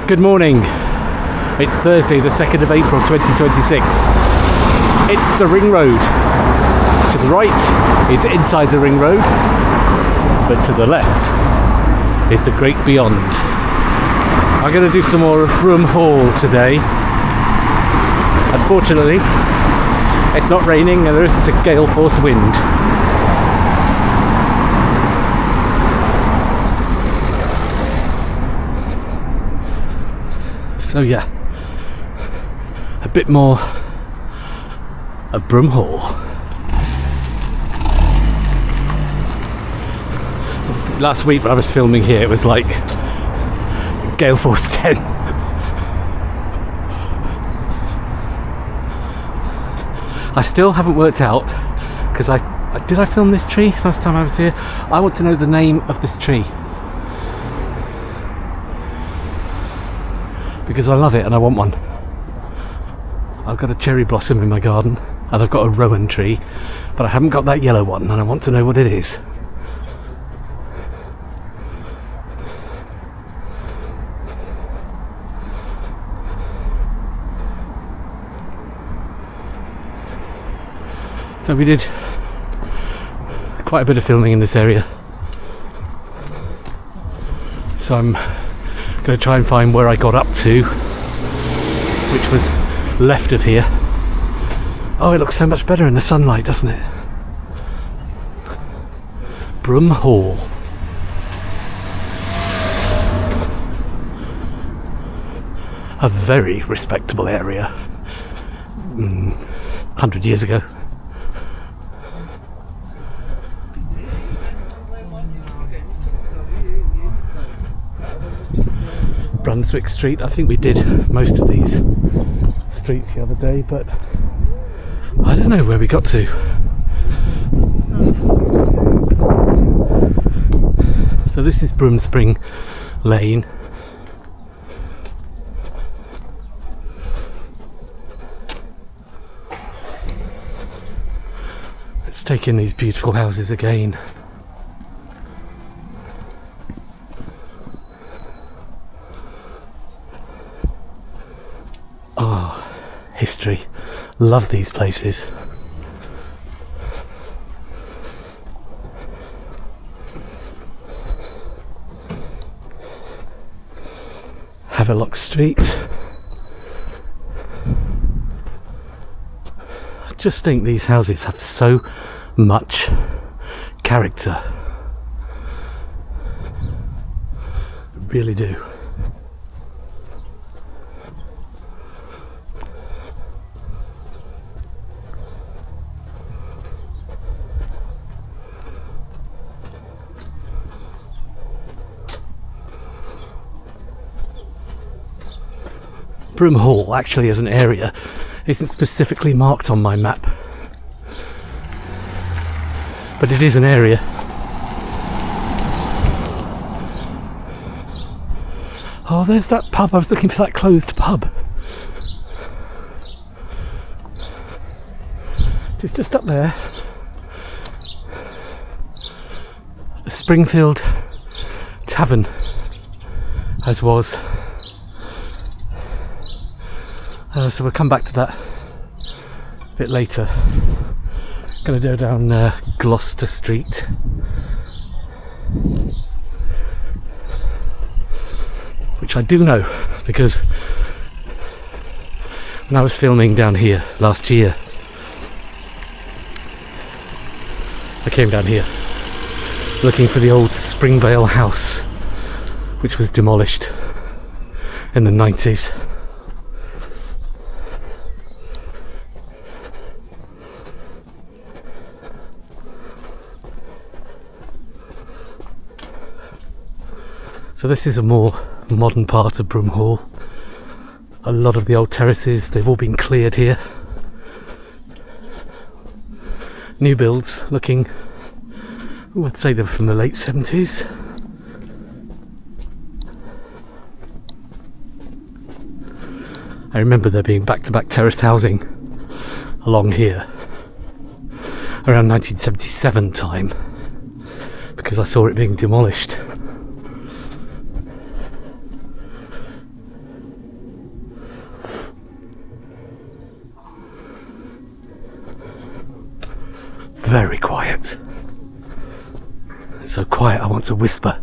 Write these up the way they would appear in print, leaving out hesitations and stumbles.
Good morning. It's Thursday, the 2nd of April 2026. It's the Ring Road. To the right is inside the Ring Road, but to the left is the Great Beyond. I'm going to do some more Broomhall today. Unfortunately, it's not raining and there isn't a gale force wind. So yeah, a bit more of Broomhall. Last week when I was filming here, it was like gale force 10. I still haven't worked out, because did I film this tree last time I was here? I want to know the name of this tree, because I love it and I want one. I've got a cherry blossom in my garden and I've got a rowan tree, but I haven't got that yellow one and I want to know what it is. So we did quite a bit of filming in this area, so I'm going to try and find where I got up to, which was left of here. Oh, it looks so much better in the sunlight, doesn't it? Broomhall. A very respectable area. 100 years ago. Brunswick Street. I think we did most of these streets the other day, but I don't know where we got to. So this is Broomspring Lane. Let's take in these beautiful houses again. History. Love these places. Havelock Street. I just think these houses have so much character. I really do. Broomhall actually as an area isn't specifically marked on my map, but it is an area. Oh, there's that pub. I was looking for that closed pub. It's just up there. The Springfield Tavern, as was. So we'll come back to that a bit later. Going to go down Gloucester Street. Which I do know, because when I was filming down here last year, I came down here looking for the old Springvale House, which was demolished in the 90s. So this is a more modern part of Broomhall. A lot of the old terraces, they've all been cleared here. New builds looking, I'd say they were from the late 70s. I remember there being back-to-back terraced housing along here around 1977 time, because I saw it being demolished. very quiet. It's so quiet I want to whisper.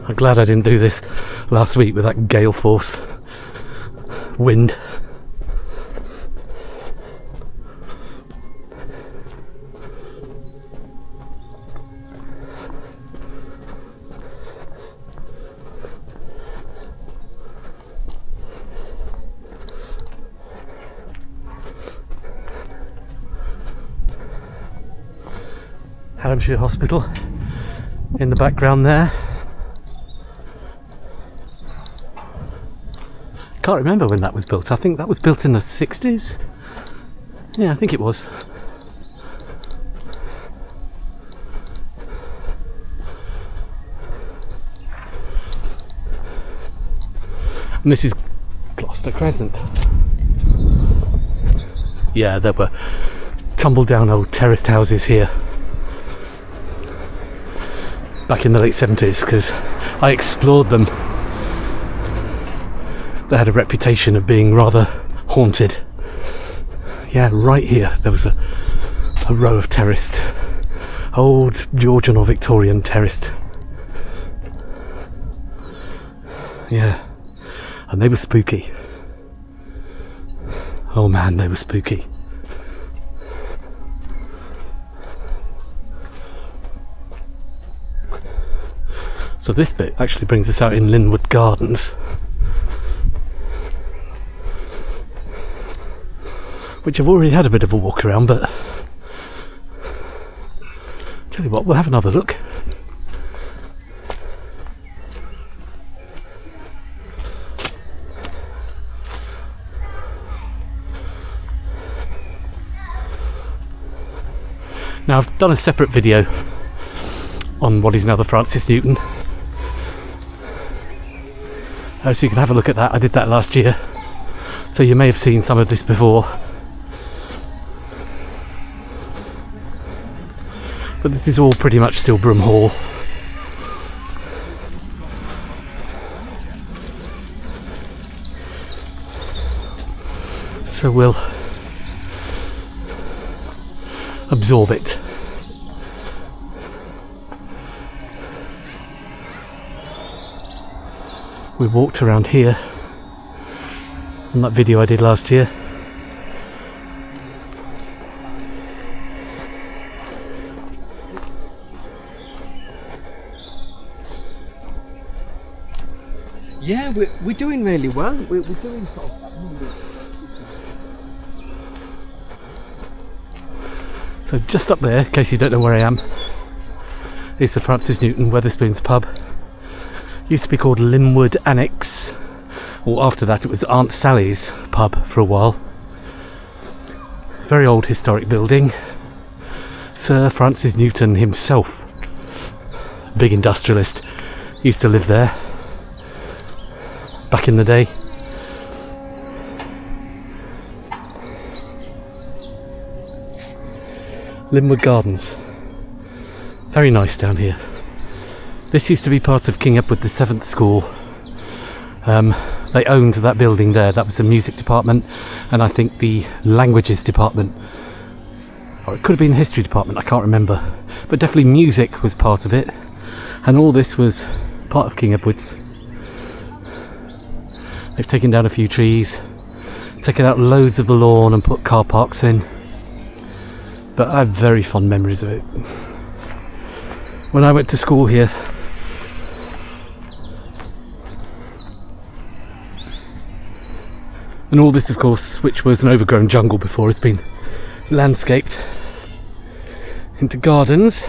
I'm glad I didn't do this last week with that gale force wind. Hallamshire Hospital in the background there. Can't remember when that was built. I think that was built in the 60s. Yeah, I think it was. And this is Gloucester Crescent. Yeah, there were tumble down old terraced houses here back in the late 70s because I explored them. They had a reputation of being rather haunted. Yeah, right here there was a row of terraced, old Georgian or Victorian terraced. Yeah, and they were spooky. Oh man, they were spooky. So this bit actually brings us out in Lynwood Gardens, which I've already had a bit of a walk around, but tell you what, we'll have another look. Now I've done a separate video on what is now the Francis Newton, so you can have a look at that. I did that last year, so you may have seen some of this before. But this is all pretty much still Broomhall. So we'll absorb it. We walked around here on that video I did last year. Yeah, we're doing really well. We're doing sort of... So just up there, in case you don't know where I am, is the Francis Newton Wetherspoons pub. Used to be called Lynwood Annexe, or after that it was Aunt Sally's pub for a while. Very old historic building. Sir Francis Newton himself, big industrialist, used to live there back in the day. Lynwood Gardens, very nice down here. This used to be part of King Edward VII School. They owned that building there. That was the music department, and I think the languages department, or it could have been the history department, I can't remember, but definitely music was part of it, and all this was part of King Edward's. They've taken down a few trees, taken out loads of the lawn and put car parks in, but I have very fond memories of it. When I went to school here, and all this, of course, which was an overgrown jungle before, has been landscaped into gardens.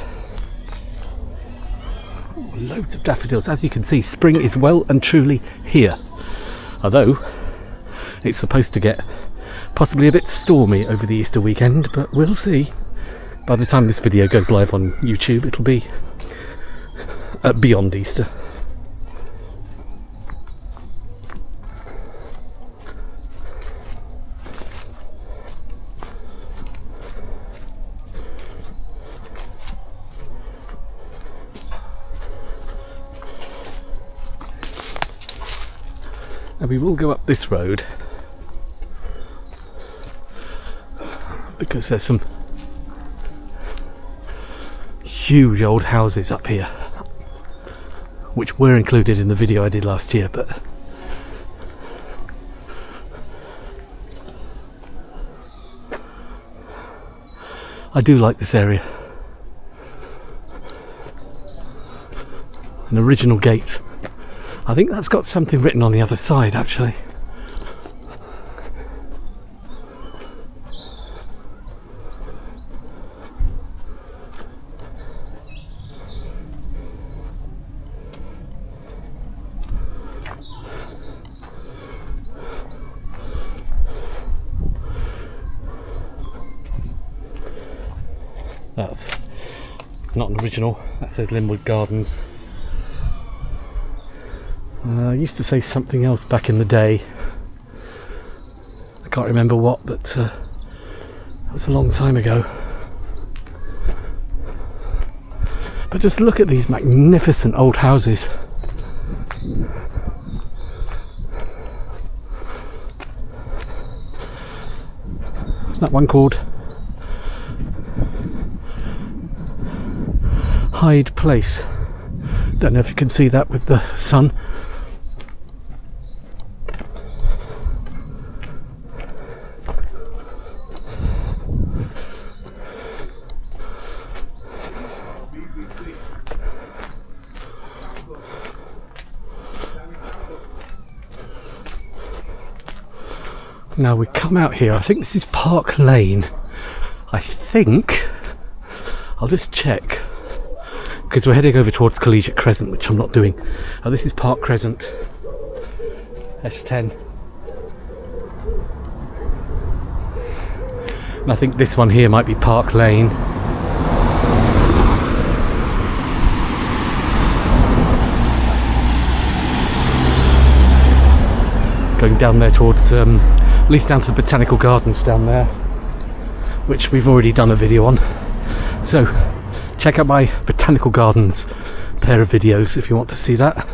Ooh, loads of daffodils. As you can see, spring is well and truly here. Although it's supposed to get possibly a bit stormy over the Easter weekend, but we'll see. By the time this video goes live on YouTube, it'll be beyond Easter. And we will go up this road because there's some huge old houses up here which were included in the video I did last year, but I do like this area. An original gate. I think that's got something written on the other side actually. That's not an original, that says Lynwood Gardens. I used to say something else back in the day. I can't remember what, but that was a long time ago. But just look at these magnificent old houses. That one called Hyde Place. Don't know if you can see that with the sun. Now we come out here, I think this is Park Lane. I think, I'll just check, because we're heading over towards Collegiate Crescent, which I'm not doing. Oh, this is Park Crescent, S10. And I think this one here might be Park Lane. Going down there towards, at least down to the Botanical Gardens down there, which we've already done a video on. So check out my Botanical Gardens pair of videos if you want to see that,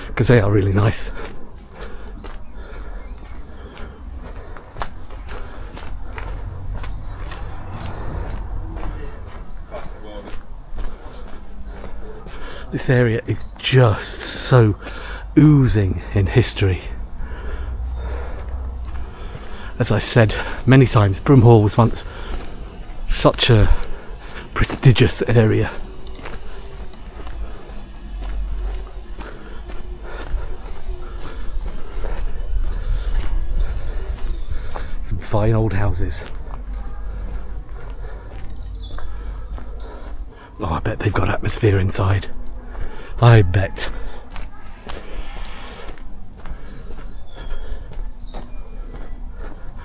because they are really nice. This area is just so oozing in history. As I said many times, Broomhall was once such a prestigious area. Some fine old houses. Oh, I bet they've got atmosphere inside. I bet.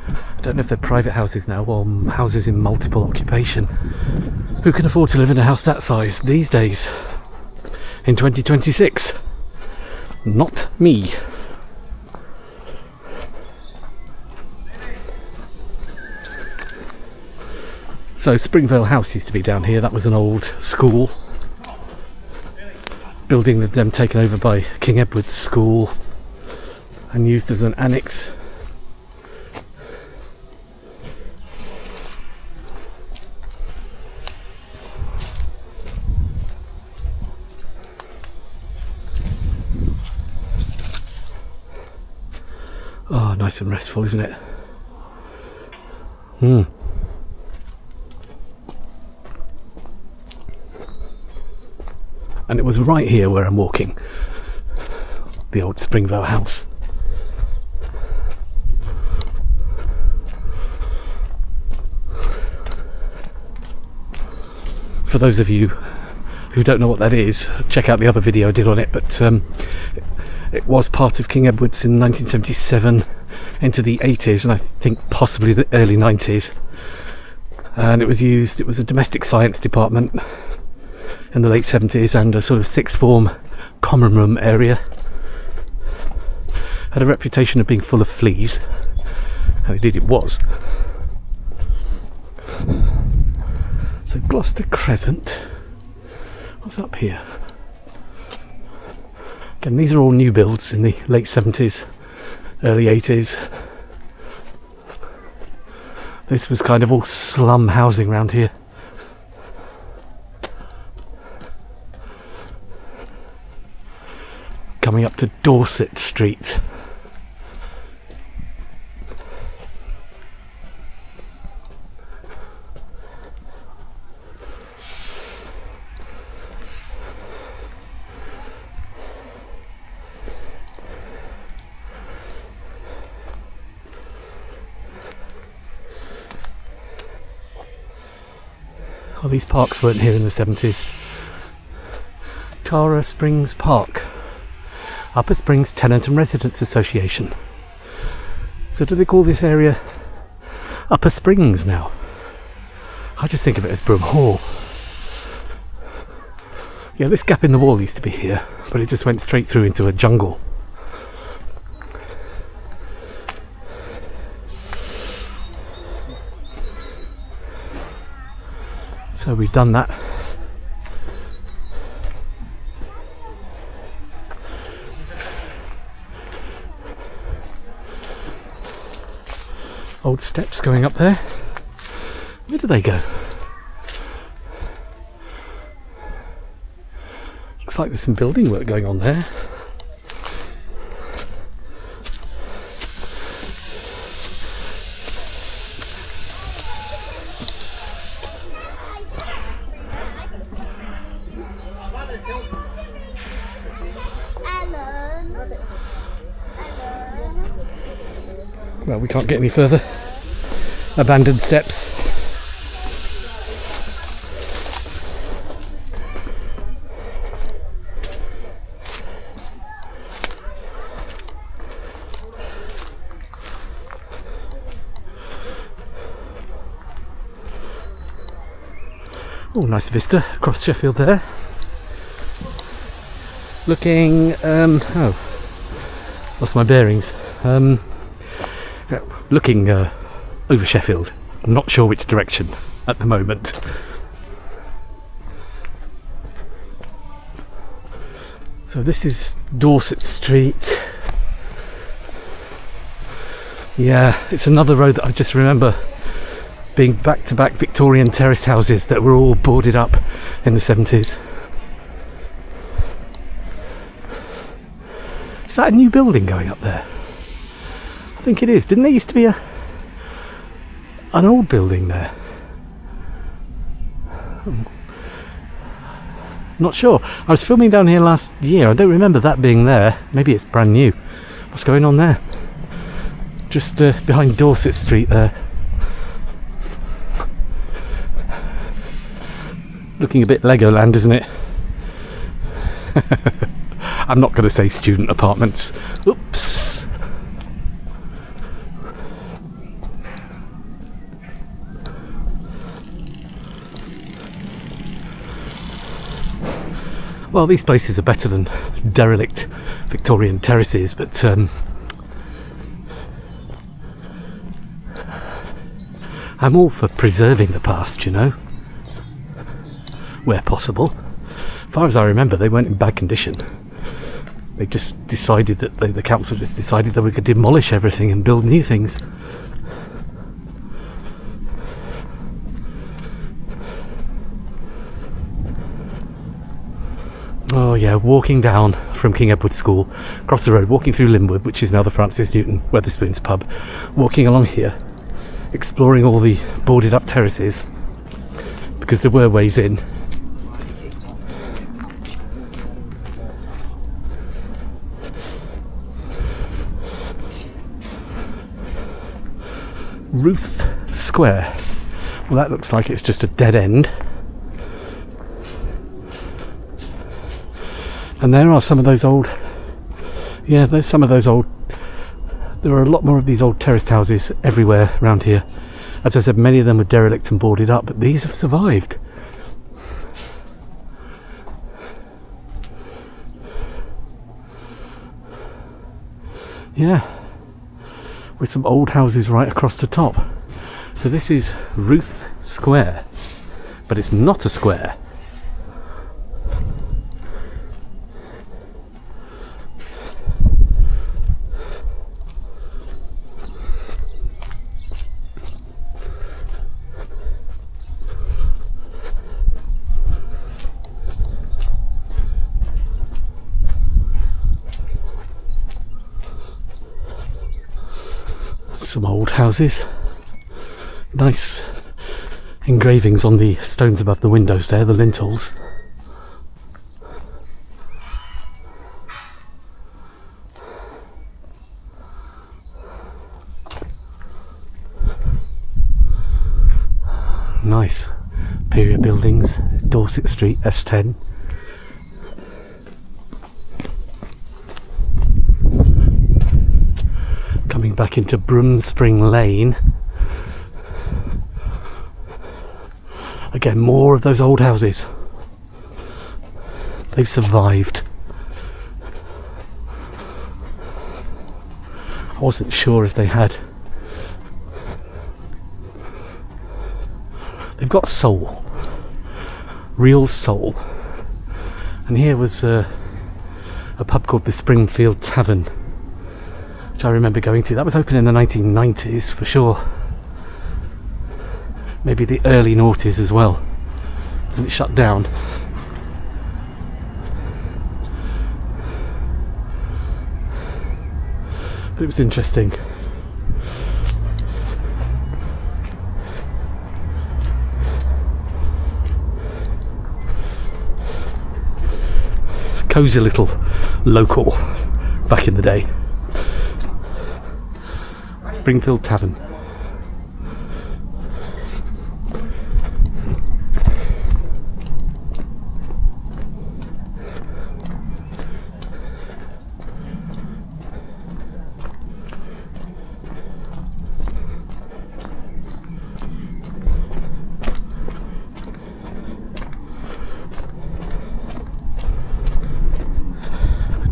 I don't know if they're private houses now or houses in multiple occupation. Who can afford to live in a house that size these days in 2026? Not me. So Springvale House used to be down here. That was an old school building, with them taken over by King Edward's School and used as an annex. Oh, nice and restful, isn't it? And it was right here where I'm walking, the old Springvale House. For those of you who don't know what that is, check out the other video I did on it, but it was part of King Edward's in 1977 into the 80s, and I think possibly the early 90s. And it was used, it was a domestic science department in the late 70s and a sort of sixth form common room area. Had a reputation of being full of fleas, and indeed it was. So Gloucester Crescent, what's up here? Again, these are all new builds in the late 70s, early 80s. This was kind of all slum housing around here. Coming up to Dorset Street. Oh, these parks weren't here in the 70s. Tara Springs Park. Upper Springs Tenant and Residents Association. So do they call this area Upper Springs now? I just think of it as Broomhall. Yeah, this gap in the wall used to be here, but it just went straight through into a jungle. So we've done that. Old steps going up there. Where do they go? Looks like there's some building work going on there. Well, we can't get any further. Abandoned steps. Oh, nice vista across Sheffield there. Looking, lost my bearings. Looking over Sheffield. I'm not sure which direction at the moment. So this is Dorset Street. Yeah, it's another road that I just remember being back-to-back Victorian terraced houses that were all boarded up in the 70s. Is that a new building going up there? I think it is. Didn't there used to be an old building there? Not sure. I was filming down here last year. I don't remember that being there. Maybe it's brand new. What's going on there? Just behind Dorset Street there. Looking a bit Legoland, isn't it? I'm not going to say student apartments. Oops. Well, these places are better than derelict Victorian terraces, but I'm all for preserving the past, you know, where possible. As far as I remember, they weren't in bad condition. They just decided that the council just decided that we could demolish everything and build new things. Oh yeah, walking down from King Edward School, across the road, walking through Lynwood, which is now the Francis Newton Wetherspoons pub, walking along here, exploring all the boarded up terraces, because there were ways in. Ruth Square. Well, that looks like it's just a dead end. And there are some of those old, yeah, there's some of those old, there are a lot more of these old terraced houses everywhere around here. As I said, many of them are derelict and boarded up, but these have survived. Yeah, with some old houses right across the top. So this is Ruth Square, but it's not a square. Some old houses. Nice engravings on the stones above the windows there, the lintels. Nice period buildings. Dorset Street, S10. Coming back into Broomspring Lane. Again, more of those old houses. They've survived. I wasn't sure if they had. They've got soul. Real soul. And here was a pub called the Springfield Tavern, which I remember going to. That was open in the 1990s for sure. Maybe the early noughties as well. And it shut down. But it was interesting. Cosy little local back in the day. Springfield Tavern.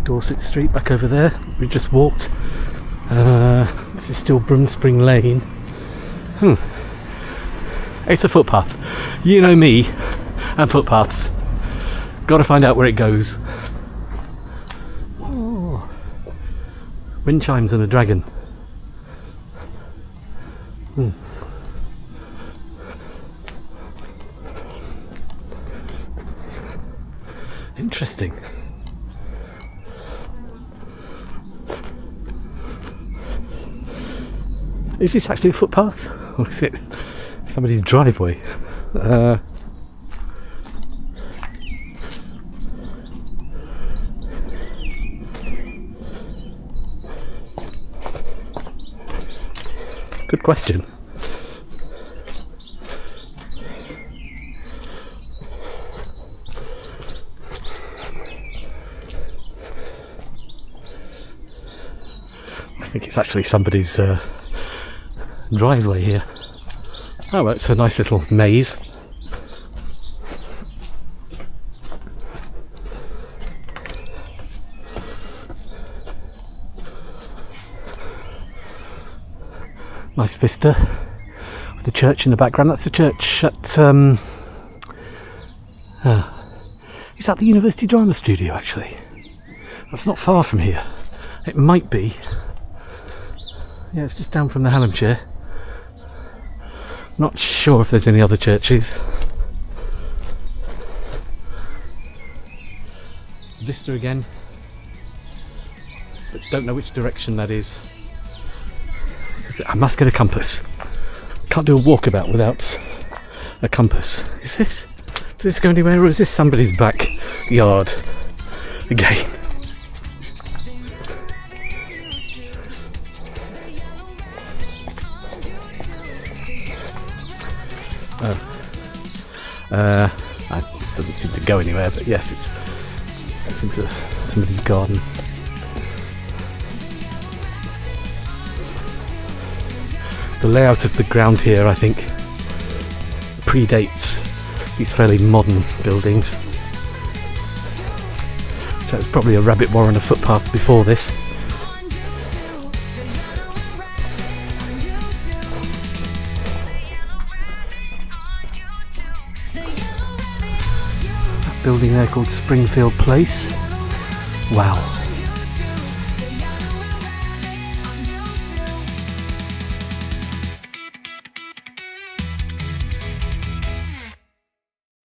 Dorset Street back over there. We just walked. This is still Broomspring Lane. It's a footpath. You know me and footpaths. Got to find out where it goes. Oh. Wind chimes and a dragon. Interesting. Is this actually a footpath? Or is it somebody's driveway? Good question. I think it's actually somebody's driveway here. Oh, well, it's a nice little maze. Nice vista with the church in the background. That's the church at is that the University Drama Studio actually? That's not far from here. It might be. Yeah, it's just down from the Hallamshire. Not sure if there's any other churches. Vista again, but don't know which direction that is. I must get a compass. Can't do a walkabout without a compass. Does this go anywhere, or is this somebody's backyard again? That doesn't seem to go anywhere, but yes, it's into somebody's garden. The layout of the ground here, I think, predates these fairly modern buildings. So it's probably a rabbit warren of footpaths before this. Building there called Springfield Place. Wow.